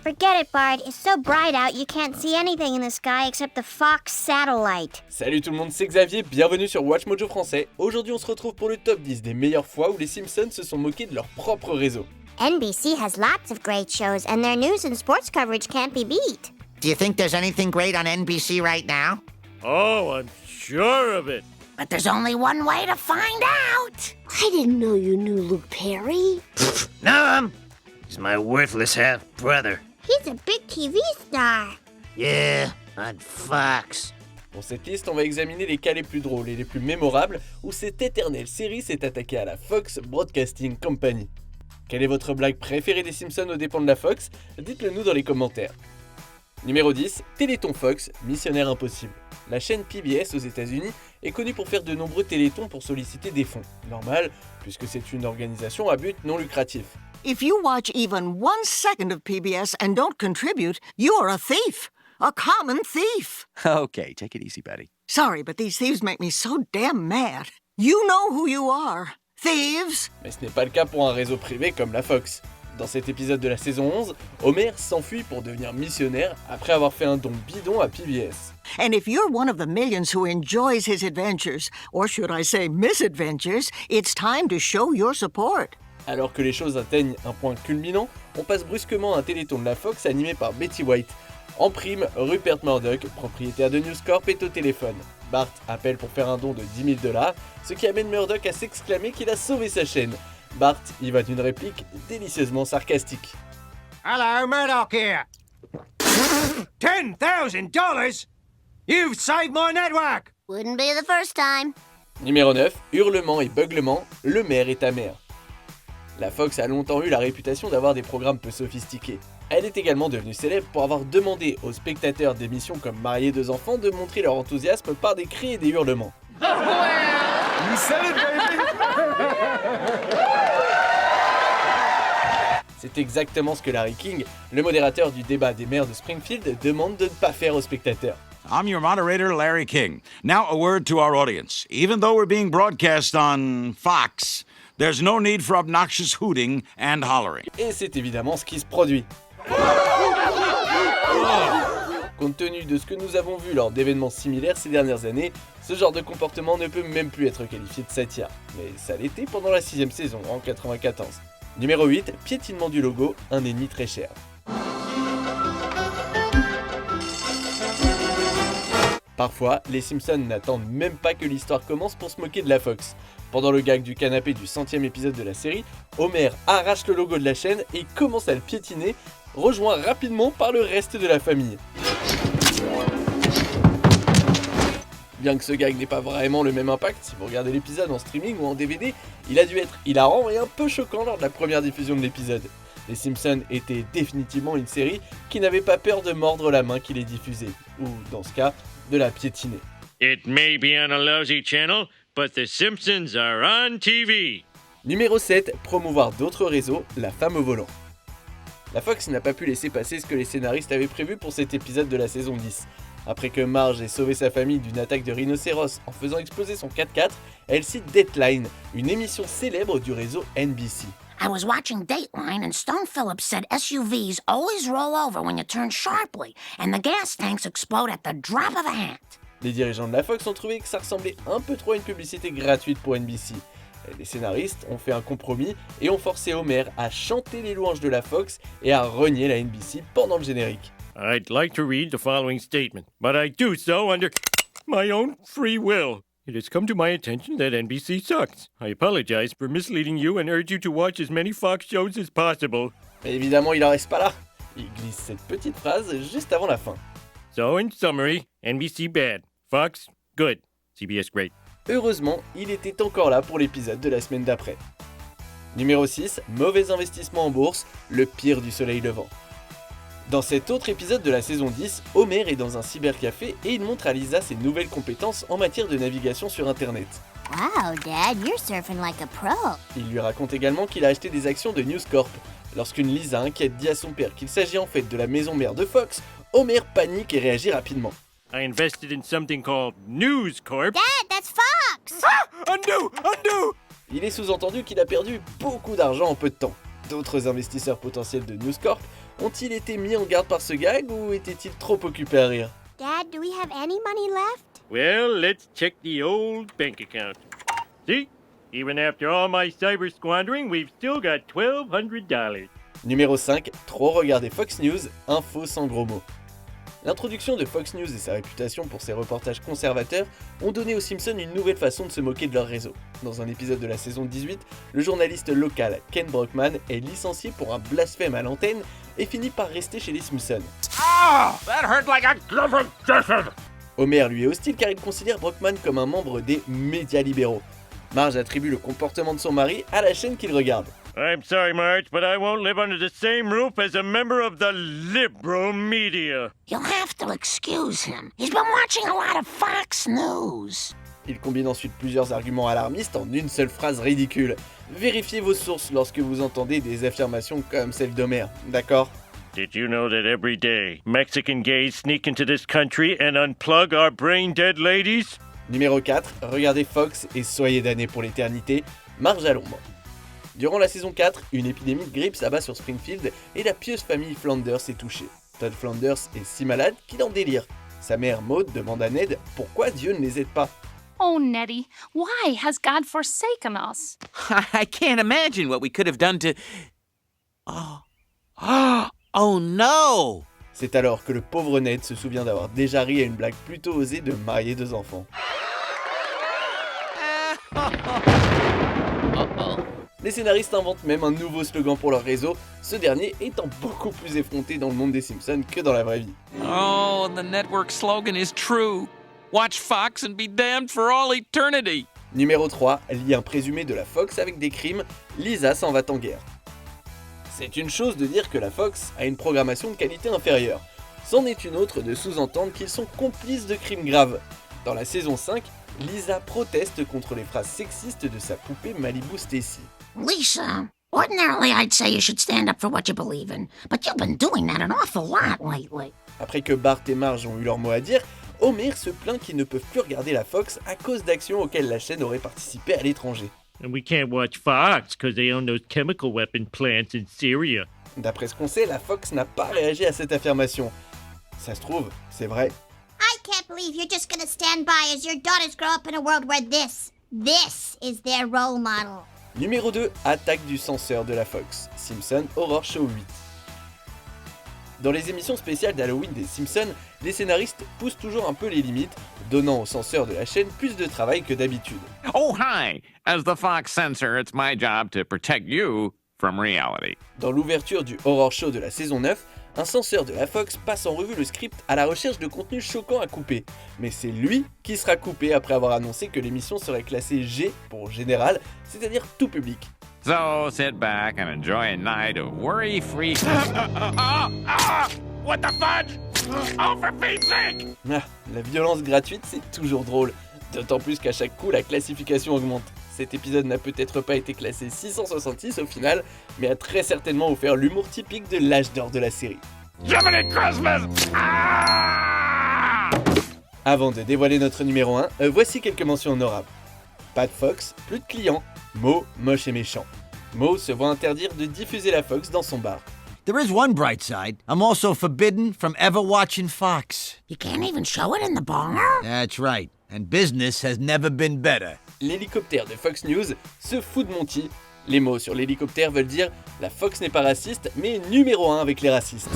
Forget it, Bart. It's so bright out you can't see anything in the sky except the Fox satellite. Salut tout le monde, c'est Xavier, bienvenue sur Watch Mojo français. Aujourd'hui on se retrouve pour le top 10 des meilleures fois où les Simpsons se sont moqués de leur propre réseau. NBC has lots of great shows, and their news and sports coverage can't be beat. Do you think there's anything great on NBC right now? Oh, I'm sure of it. But there's only one way to find out. I didn't know you knew Luke Perry. No, he's my worthless half-brother. He's a big TV star. Yeah, on Fox. Pour cette liste, on va examiner les cas les plus drôles et les plus mémorables où cette éternelle série s'est attaquée à la Fox Broadcasting Company. Quelle est votre blague préférée des Simpsons aux dépens de la Fox? Dites-le nous dans les commentaires. Numéro 10, Téléthon Fox, Missionnaire Impossible. La chaîne PBS aux États-Unis est connue pour faire de nombreux téléthons pour solliciter des fonds. Normal, puisque c'est une organisation à but non lucratif. If you watch even 1 second of PBS and don't contribute, you're a thief. A common thief. Okay, take it easy, Betty. Sorry, but these thieves make me so damn mad. You know who you are. Thieves. Mais ce n'est pas le cas pour un réseau privé comme la Fox. Dans cet épisode de la saison 11, Homer s'enfuit pour devenir missionnaire après avoir fait un don bidon à PBS. And if you're one of the millions who enjoys his adventures, or should I say misadventures, it's time to show your support. Alors que les choses atteignent un point culminant, on passe brusquement à un téléthon de la Fox animé par Betty White. En prime, Rupert Murdoch, propriétaire de News Corp, est au téléphone. Bart appelle pour faire un don de $10 000, ce qui amène Murdoch à s'exclamer qu'il a sauvé sa chaîne. Bart y va d'une réplique délicieusement sarcastique. Hello, Murdoch here. $10,000? You've saved my network! Wouldn't be the first time. Numéro 9, hurlement et beuglement, le maire est ta mère. La Fox a longtemps eu la réputation d'avoir des programmes peu sophistiqués. Elle est également devenue célèbre pour avoir demandé aux spectateurs d'émissions comme Marier 2 enfants de montrer leur enthousiasme par des cris et des hurlements. You said it, baby! C'est exactement ce que Larry King, le modérateur du débat des maires de Springfield, demande de ne pas faire aux spectateurs. I'm your moderator, Larry King. Now a word to our audience. Even though we're being broadcast on Fox, there's no need for obnoxious hooting and hollering. Et c'est évidemment ce qui se produit. Compte tenu de ce que nous avons vu lors d'événements similaires ces dernières années, ce genre de comportement ne peut même plus être qualifié de satire. Mais ça l'était pendant la 6ème saison, en 94. Numéro 8, piétinement du logo, un ennemi très cher. Parfois, les Simpsons n'attendent même pas que l'histoire commence pour se moquer de la Fox. Pendant le gag du canapé du 100e épisode de la série, Homer arrache le logo de la chaîne et commence à le piétiner, rejoint rapidement par le reste de la famille. Bien que ce gag n'ait pas vraiment le même impact, si vous regardez l'épisode en streaming ou en DVD, il a dû être hilarant et un peu choquant lors de la première diffusion de l'épisode. Les Simpsons étaient définitivement une série qui n'avait pas peur de mordre la main qui les diffusait, ou dans ce cas, de la piétiner. It may be on a lousy channel, but the Simpsons are on TV. Numéro 7, promouvoir d'autres réseaux, la femme au volant. La Fox n'a pas pu laisser passer ce que les scénaristes avaient prévu pour cet épisode de la saison 10. Après que Marge ait sauvé sa famille d'une attaque de rhinocéros en faisant exploser son 4x4, elle cite Dateline, une émission célèbre du réseau NBC. I was watching Dateline and Stone Phillips said SUVs always roll over when you turn sharply, and the gas tanks explode at the drop of a hat. Les dirigeants de la Fox ont trouvé que ça ressemblait un peu trop à une publicité gratuite pour NBC. Les scénaristes ont fait un compromis et ont forcé Homer à chanter les louanges de la Fox et à renier la NBC pendant le générique. I'd like to read the following statement, but I do so under my own free will. It has come to my attention that NBC sucks. I apologize for misleading you and urge you to watch as many Fox shows as possible. Mais évidemment, il en reste pas là. Il glisse cette petite phrase juste avant la fin. So, in summary, NBC bad, Fox good, CBS great. Heureusement, il était encore là pour l'épisode de la semaine d'après. Numéro 6, mauvais investissement en bourse, le pire du soleil levant. Dans cet autre épisode de la saison 10, Homer est dans un cybercafé et il montre à Lisa ses nouvelles compétences en matière de navigation sur Internet. Wow, Dad, you're surfing like a pro. Il lui raconte également qu'il a acheté des actions de News Corp. Lorsqu'une Lisa inquiète dit à son père qu'il s'agit en fait de la maison mère de Fox, Homer panique et réagit rapidement. I invested in something called News Corp. Dad, that's Fox! Undo! Il est sous-entendu qu'il a perdu beaucoup d'argent en peu de temps. D'autres investisseurs potentiels de News Corp ont-ils été mis en garde par ce gag ou étaient-ils trop occupés à rire? Dad, do we have any money left? Well, let's check the old bank account. See? Even after all my cyber squandering, we've still got $1,200. Numéro 5, trop regarder Fox News, info sans gros mots. L'introduction de Fox News et sa réputation pour ses reportages conservateurs ont donné aux Simpsons une nouvelle façon de se moquer de leur réseau. Dans un épisode de la saison 18, le journaliste local Ken Brockman est licencié pour un blasphème à l'antenne et finit par rester chez les Simpsons. That hurt like a glove of death. Homer lui est hostile car il considère Brockman comme un membre des médias libéraux. Marge attribue le comportement de son mari à la chaîne qu'il regarde. I'm sorry, Marge, but I won't live under the same roof as a member of the liberal media. You'll have to excuse him. He's been watching a lot of Fox News. Il combine ensuite plusieurs arguments alarmistes en une seule phrase ridicule. Vérifiez vos sources lorsque vous entendez des affirmations comme celle d'Homer, d'accord? Did you know that every day Mexican gays sneak into this country and unplug our brain-dead ladies? Numéro 4, regardez Fox et soyez damnés pour l'éternité, Marge à l'ombre. Durant la saison 4, une épidémie de grippe s'abat sur Springfield et la pieuse famille Flanders est touchée. Todd Flanders est si malade qu'il en délire. Sa mère Maud demande à Ned pourquoi Dieu ne les aide pas. Oh, Nettie, why has God forsaken us? I can't imagine what we could have done to... Oh no! C'est alors que le pauvre Ned se souvient d'avoir déjà ri à une blague plutôt osée de marier 2 enfants. Les scénaristes inventent même un nouveau slogan pour leur réseau, ce dernier étant beaucoup plus effronté dans le monde des Simpsons que dans la vraie vie. Oh, the network slogan is true. Watch Fox and be damned for all eternity. Numéro 3, lien présumé de la Fox avec des crimes, Lisa s'en va en guerre. C'est une chose de dire que la Fox a une programmation de qualité inférieure. C'en est une autre de sous-entendre qu'ils sont complices de crimes graves. Dans la saison 5, Lisa proteste contre les phrases sexistes de sa poupée Malibu Stacy. Lisa, ordinarily I'd say you should stand up for what you believe in, but you've been doing that an awful lot lately. Après que Bart et Marge ont eu leur mot à dire, Homer se plaint qu'ils ne peuvent plus regarder la Fox à cause d'actions auxquelles la chaîne aurait participé à l'étranger. And we can't watch Fox because they own those chemical weapon plants in Syria. D'après ce qu'on sait, la Fox n'a pas réagi à cette affirmation. Ça se trouve, c'est vrai. I can't believe you're just gonna stand by as your daughters grow up in a world where this is their role model. Numéro 2, attaque du censeur de la Fox, Simpson Horror Show 8. Dans les émissions spéciales d'Halloween des Simpsons, les scénaristes poussent toujours un peu les limites, donnant aux censeurs de la chaîne plus de travail que d'habitude. Oh, hi! As the Fox censor, it's my job to protect you from reality. Dans l'ouverture du Horror Show de la saison 9, un censeur de la Fox passe en revue le script à la recherche de contenus choquants à couper. Mais c'est lui qui sera coupé après avoir annoncé que l'émission serait classée G pour général, c'est-à-dire tout public. So sit back and enjoy a night of worry-free... What the fudge? Oh, for Pete's sake! Ah, la violence gratuite, c'est toujours drôle. D'autant plus qu'à chaque coup, la classification augmente. Cet épisode n'a peut-être pas été classé 666 au final, mais a très certainement offert l'humour typique de l'âge d'or de la série. Jiminy Christmas! Ah! Avant de dévoiler notre numéro 1, voici quelques mentions honorables. Pas de Fox, plus de clients, Moe, moche et méchant. Moe se voit interdire de diffuser la Fox dans son bar. There is one bright side. I'm also forbidden from ever watching Fox. You can't even show it in the bar? That's right. And business has never been better. L'hélicoptère de Fox News se fout de Monty. Les mots sur l'hélicoptère veulent dire « La Fox n'est pas raciste, mais numéro 1 avec les racistes ».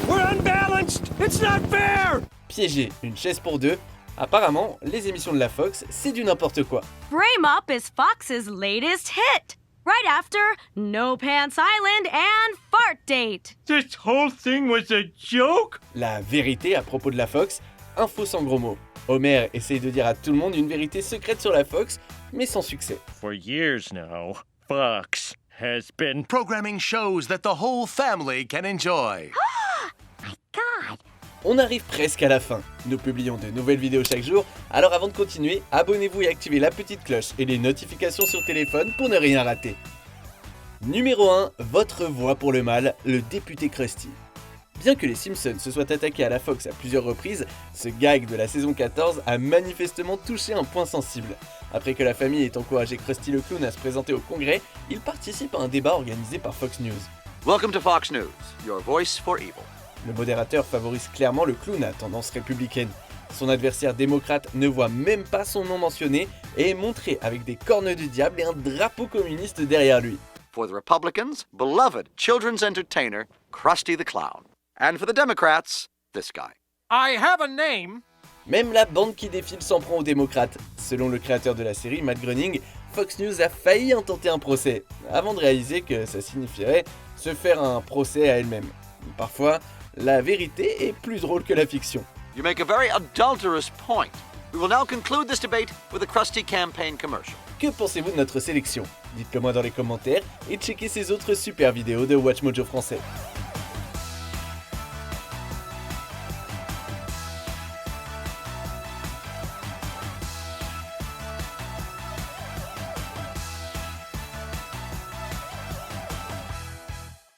We're unbalanced! It's not fair! Piéger une chaise pour deux. Apparemment, les émissions de la Fox, c'est du n'importe quoi. Frame Up is Fox's latest hit, right after No Pants Island and Fart Date. This whole thing was a joke? La vérité à propos de la Fox, info sans gros mots. Homer essaye de dire à tout le monde une vérité secrète sur la Fox, mais sans succès. For years now, Fox has been programming shows that the whole family can enjoy. My God. On arrive presque à la fin. Nous publions de nouvelles vidéos chaque jour, alors avant de continuer, abonnez-vous et activez la petite cloche et les notifications sur téléphone pour ne rien rater. Numéro 1, votre voix pour le mal, le député Krusty. Bien que les Simpsons se soient attaqués à la Fox à plusieurs reprises, ce gag de la saison 14 a manifestement touché un point sensible. Après que la famille ait encouragé Krusty le Clown à se présenter au Congrès, il participe à un débat organisé par Fox News. Welcome to Fox News, your voice for evil. Le modérateur favorise clairement le clown à tendance républicaine. Son adversaire démocrate ne voit même pas son nom mentionné et est montré avec des cornes du diable et un drapeau communiste derrière lui. For the Republicans, beloved children's entertainer, Krusty the Clown. And for the Democrats, this guy. I have a name. Même la bande qui défile s'en prend aux démocrates. Selon le créateur de la série, Matt Groening, Fox News a failli intenter un procès, avant de réaliser que ça signifierait se faire un procès à elle-même. Parfois, la vérité est plus drôle que la fiction. You make a very adulterous point. We will now conclude this debate with a Krusty campaign commercial. Que pensez-vous de notre sélection? Dites-le moi dans les commentaires et checkez ces autres super vidéos de WatchMojo français.